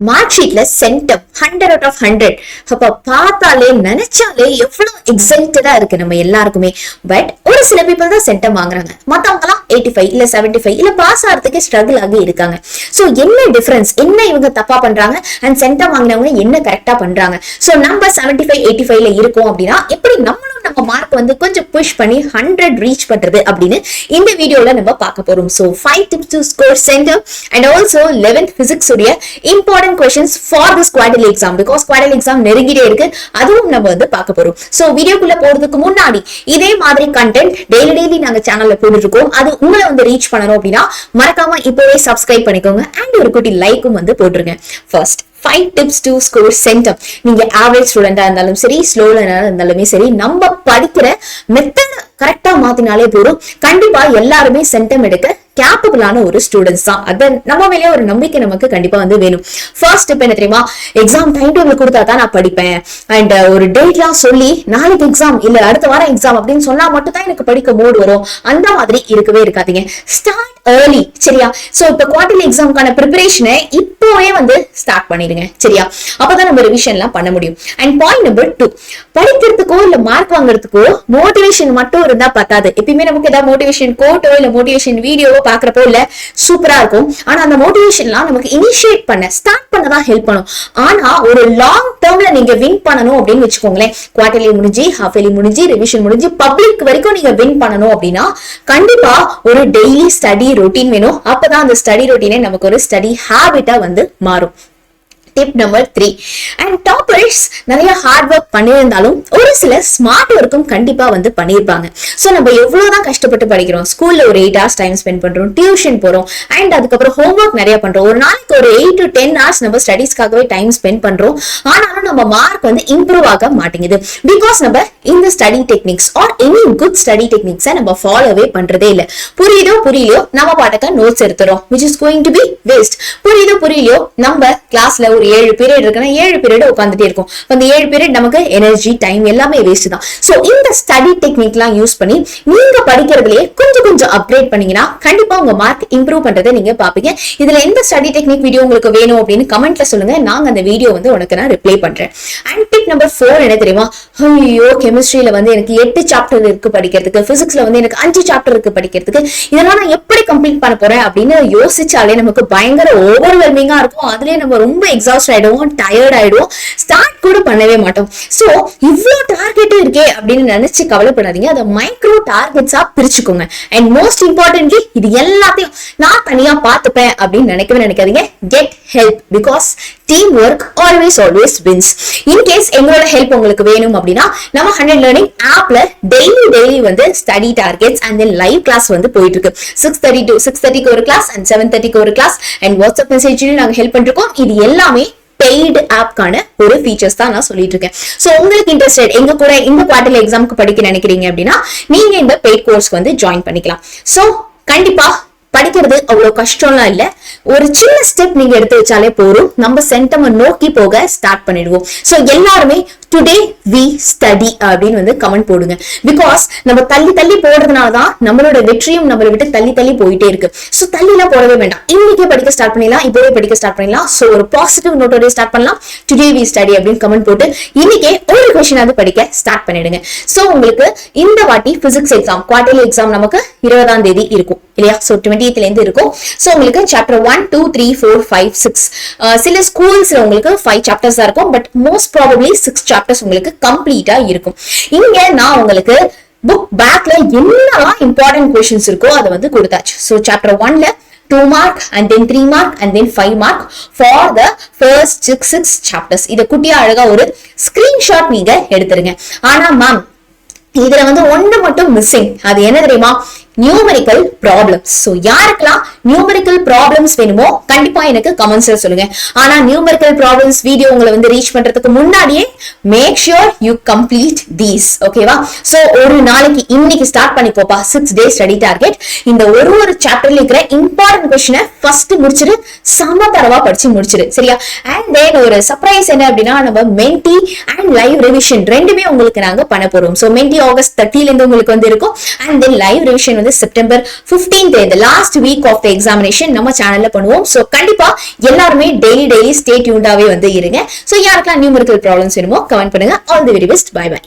Mark ஷீட்ல centum 100 out of 100. அப்ப பார்த்தாலே நினைச்சாலே எவ்வளவு எக்ஸைட்டடா இருக்கு நம்ம எல்லாருக்குமே. பட் ஒரு சில பீப்புள் தான் சென்டம் வாங்குறாங்க, மத்தவங்க எல்லாம் 85 இல்ல 75 இல்ல பாஸ் ஆகிறதுக்கு ஸ்ட்ரகிள் ஆகி இருக்காங்க. சோ என்ன டிஃபரன்ஸ், என்ன இவங்க தப்பா பண்றாங்க அண்ட் சென்டம் வாங்கினவங்க என்ன கரெக்டா பண்றாங்க? சோ நம்ம 75 85ல இருக்கோம் அப்படின்னா எப்படி நம்மளும் நம்ம மார்க் வந்து கொஞ்சம் புஷ் பண்ணி 100 ரீச் பண்றது அப்படின்னு இந்த வீடியோல நம்ம பார்க்க போறோம். So 5 tips to score centum and also 11th physics உடைய important questions for this quarterly exam, because quarterly exam நெருங்கிட்டே இருக்கு, அதுவும் நம்ம வந்து பார்க்க போறோம். சோ வீடியோக்குள்ள போறதுக்கு முன்னாடி இதே மாதிரி கண்டென்ட் டெய்லி நாங்க சேனல்ல போட்டுட்டு இருக்கோம். அது உங்களை வந்து ரீச் பண்ணணும் அப்படின்னா மறக்காம இப்பவே சப்ஸ்கிரைப் பண்ணிக்கோங்க அண்ட் ஒரு குட்டி லைக்கும் வந்து போட்டுருங்க. First 5 tips to score centum. நீங்க ஆவரேஜ் ஸ்டூடெண்டா இருந்தாலும் சரி, ஸ்லோ லேர்னரா இருந்தாலுமே சரி, நம்ம படிக்கிற மெத்தட் கரெக்டா மாத்தினாலே போதும், கண்டிப்பா எல்லாருமே சென்டம் எடுக்க கேப்பபிளான ஒரு ஸ்டூடெண்ட்ஸ் தான். அது நம்ம மேலேயே ஒரு நம்பிக்கை நமக்கு கண்டிப்பா வந்து வேணும். ஃபர்ஸ்ட் ஸ்டெப் என்ன தெரியுமா? எக்ஸாம் டைம் டேபிள் கொடுத்தா தான் நான் படிப்பேன் அண்ட் ஒரு டேட்லாம் சொல்லி நாளைக்கு எக்ஸாம் இல்ல அடுத்த வாரம் எக்ஸாம் அப்படின்னு சொன்னா மட்டும் தான் எனக்கு படிக்க மூடு வரும், அந்த மாதிரி இருக்கவே இருக்காதீங்க. ஸ்டார்ட் ஏர்லி, சரியா? சோ இப்ப குவார்டர்லி எக்ஸாம்க்கான ப்ரிப்பரேஷனை இப்போவே வந்து ஸ்டார்ட் பண்ணிடுங்க, சரியா? அப்பதான் நம்ம ரிவிஷன் எல்லாம் பண்ண முடியும். அண்ட் பாயிண்ட் நம்பர் 2, படிக்கிறதுக்கோ இல்ல மார்க் வாங்குறதுக்கோ மோட்டிவேஷன் மட்டும் இருந்தா பத்தாது. எப்பயுமே நமக்கு ஏதாவது மோட்டிவேஷன் கோட்டோ இல்ல மோட்டிவேஷன் வீடியோவோ பாக்குறப்போ இல்ல சூப்பரா இருக்கும், ஆனா அந்த மோட்டிவேஷன்லாம் நமக்கு இனிஷியேட் பண்ண ஸ்டார்ட் பண்ணதான் ஹெல்ப் பண்ணும். ஆனா ஒரு லாங் டேர்ம்ல நீங்க வின் பண்ணணும் அப்படின்னு வச்சுக்கோங்களேன், குவார்டர்லி முடிஞ்சு ஹாஃப் இயர்லி முடிஞ்சு ரிவிஷன் முடிஞ்சு பப்ளிக் வரைக்கும் நீங்க வின் பண்ணணும் அப்படின்னா கண்டிப்பா ஒரு டெய்லி ஸ்டடி ரொட்டீன் வேணும். அப்பதான் அந்த ஸ்டடி ரொட்டீனே நமக்கு ஒரு ஸ்டடி ஹேபிட்டா வந்து மாறும். டிப் நம்பர் 3, அண்ட் டாப்பர்ஸ் நிறைய ஹார்ட் ஒர்க் பண்ணியிருந்தாலும் ஒரு சில ஸ்மார்ட் ஒர்க்கும் கண்டிப்பா வந்து பண்ணியிருப்பாங்க. சோ நம்ம எவ்வளவுதான் கஷ்டப்பட்டு படிக்கிறோம், ஸ்கூல்ல ஒரு 8 hours டைம் ஸ்பெண்ட் பண்றோம், டியூஷன் போறோம் அண்ட் அதுக்கப்புறம் ஹோம்ஒர்க் நிறைய பண்றோம், ஒரு நாளைக்கு ஒரு 8 to 10 hours நம்ம ஸ்டடீஸ்க்காகவே டைம் ஸ்பெண்ட் பண்றோம். ஆனாலும் நம்ம மார்க் வந்து இம்ப்ரூவ் ஆக மாட்டேங்குது, பிகாஸ் நம்ம இந்த study techniques are any good study டெக்னிக்ஸை நம்ம ஃபாலோவே பண்றதே இல்லை. புரியுதோ புரியலையோ நம்ம பாட்டுக்க நோட்ஸ் எடுத்துறோம், which is going to be waste. புரியுதோ புரியலையோ நம்ம கிளாஸ்ல ஒரு 7 பீரியட் இருக்குன்னா 7 பீரியட் உட்காந்துட்டே இருக்கும், அந்த 7 பீரியட் நமக்கு எனர்ஜி டைம் எல்லாமே வேஸ்ட் தான். சோ இந்த ஸ்டடி டெக்னிக் எல்லாம் யூஸ் பண்ணி நீங்க படிக்கிறதுலயே கொஞ்சம் அப்கிரேட் பண்ணீங்கன்னா கண்டிப்பா உங்க மார்க் இம்ப்ரூவ் பண்றதை நீங்க பாப்பீங்க. இதுல எந்த ஸ்டடி டெக்னிக் வீடியோ உங்களுக்கு வேணும் அப்படின்னு கமெண்ட்ல சொல்லுங்க, நாங்க அந்த வீடியோ வந்து உனக்கு நான் ரிப்ளை பண்றேன். அண்ட் டிப் நம்பர் 4 என்ன தெரியுமா? ஐயோ கெமிஸ்ட்ரியில வந்து எனக்கு 8 சாப்டர் இருக்கு படிக்கிறதுக்கு, பிசிக்ஸ்ல வந்து எனக்கு 5 சாப்டர் இருக்கு படிக்கிறதுக்கு, இதெல்லாம் நான் எப்படி கம்ப்ளீட் பண்ண போறேன் அப்படின்னு யோசிச்சாலே நமக்கு பயங்கர ஓவர்வெல்மிங்கா இருக்கும். அதுலயே நம்ம ரொம்ப எக்ஸாஸ்ட் ஆயிடுவோம், டயர்ட் ஆயிடுவோம், ஸ்டார்ட் கூட பண்ணவே மாட்டோம். சோ இவ்வளவு டார்கெட் இருக்கே அப்படின்னு நினைச்சு கவலைப்படாதீங்க, அதை மைக்ரோ டார்கெட்ஸா பிரிச்சுக்கோங்க. அண்ட் மோஸ்ட் இம்பார்ட்டன்ட்லி இது எல்லாத்தையும் நான் தனியா பார்த்துப்பேன் அப்படின்னு நினைக்கவே நினைக்காதீங்க. Get help, because team work always wins. In case எங்களோட ஹெல்ப் உங்களுக்கு வேணும் அப்படின்னா நம்ம 100 லேர்னிங் ஆப்ல டெய்லி வந்து study targets and then live class வந்து போயிட்டு இருக்கு. 6:30 to 6:30 ஒரு கிளாஸ் அண்ட் 7:30 ஒரு கிளாஸ் அண்ட் வாட்ஸ்அப் மெசேஜ்லயும் நாங்க ஹெல்ப் பண்ணிருக்கோம். இது எல்லாமே பெய்ட் ஆப்கான ஒரு ஃபீச்சர்ஸ் தான் நான் சொல்லிட்டு இருக்கேன். சோ உங்களுக்கு இன்ட்ரெஸ்டட் எங்க கூட இந்த குவார்டர்லி எக்ஸாம்க்கு படிக்க நினைக்கிறீங்க அப்படின்னா நீங்க இந்த பெய்ட் கோர்ஸ்க்கு வந்து ஜாயின் பண்ணிக்கலாம். சோ கண்டிப்பா படிக்கிறது அவ்வளவு கஷ்டம்லாம் இல்ல, ஒரு சின்ன ஸ்டெப் நீங்க எடுத்து வச்சாலே போதும், நம்ம சென்டம் நோக்கி போக ஸ்டார்ட் பண்ணிடுவோம். சோ எல்லாருமே டுடே வி ஸ்டடி அப்படின்னு வந்து கமெண்ட் போடுங்க, பிகாஸ் நம்ம தள்ளி போடுறதுனாலதான் நம்மளோட வெற்றியும் நம்மளை விட்டு தள்ளி போயிட்டே இருக்கு. சோ தள்ளி எல்லாம் போடவே வேண்டாம், இன்னைக்கே படிக்க ஸ்டார்ட் பண்ணிடலாம், இப்பவே படிக்க ஸ்டார்ட் பண்ணிடலாம். சோ ஒரு பாசிட்டிவ் நோட்டோட ஸ்டார்ட் பண்ணலாம். டுடே வி ஸ்டடி அப்படின்னு கமெண்ட் போட்டு இன்னைக்கே ஒரு கொஸ்டின் ஆவது படிக்க ஸ்டார்ட் பண்ணிடுங்க. சோ உங்களுக்கு இந்த வாட்டி பிசிக்ஸ் எக்ஸாம் குவார்டர்லி எக்ஸாம் நமக்கு 20ஆம் தேதி இருக்கும் இல்லையா? சோ 20th இருந்து இருக்கும். சோ உங்களுக்கு சாப்டர் 1 2 3 4 5 6 சில ஸ்கூல்ஸ்ல உங்களுக்கு 5 சாப்டர்ஸ் தான் இருக்கும், பட் மோஸ்ட் ப்ராபபிலி 6 சாப்டர்ஸ் உங்களுக்கு கம்ப்ளீட்டா இருக்கும். இங்க நான் உங்களுக்கு புக் பேக்ல என்னெல்லாம் இம்பார்ட்டன்ட் क्वेश्चंस இருக்கோ அதை வந்து கொடுத்தாச்சு. சோ சாப்டர் 1ல 2 mark and then 3 mark and then 5 mark for the first 6 chapters. இத குட்டியா அழகா ஒரு ஸ்கிரீன்ஷாட் நீங்க எடுத்துருங்க. ஆனா மேம் இதுல வந்து ஒண்ணு மட்டும் மிஸ்ஸிங், அது என்ன தெரியுமா? Numerical problems. சோ யாருக்கெல்லாம் நியூமெரிக்கல் ப்ராப்ளம்ஸ் வேணுமோ கண்டிப்பா எனக்கு கமெண்ட்ஸ்ல சொல்லுங்க. ஆனா நியூமெரிக்கல் ப்ராப்ளம்ஸ் வீடியோ உங்களை வந்து ரீச் பண்றதுக்கு முன்னாடியே make sure you complete these, ஓகேவா? சோ ஒரு நாளைக்கு இன்னைக்கு ஸ்டார்ட் பண்ணிக்கோப்பா 6 டே ஸ்டடி டார்கெட். இந்த ஒரு சாப்டர்ல இருக்கிற இம்பார்ட்டன்ட் क्वेश्चனை ஃபர்ஸ்ட் முடிச்சிரு, சம தரவா படிச்சு முடிச்சிரு, சரியா? அண்ட் தென் ஒரு சர்ப்ரைஸ் என்ன அப்படின்னா நம்ம மென்டி அண்ட் லைவ் ரிவிஷன் ரெண்டுமே உங்களுக்கு நாங்க பண்ண போறோம். சோ மென்டி ஆகஸ்ட் 30ல இருந்து உங்களுக்கு வந்து இருக்கும் அண்ட் தென் லைவ் ரிவிஷன் வந்து செப்டம்பர் 15th இந்த last week of the examination நம்ம சேனல்ல பண்ணுவோம். சோ கண்டிப்பா எல்லாருமே டெய்லி ஸ்டே டியூன்டாவே வந்து இருங்க. சோ யாருக்கெல்லாம் நியூமெரிக்கல் ப்ராப்ளம்ஸ் வேணுமோ கமெண்ட் பண்ணுங்க. All the very best. Bye by.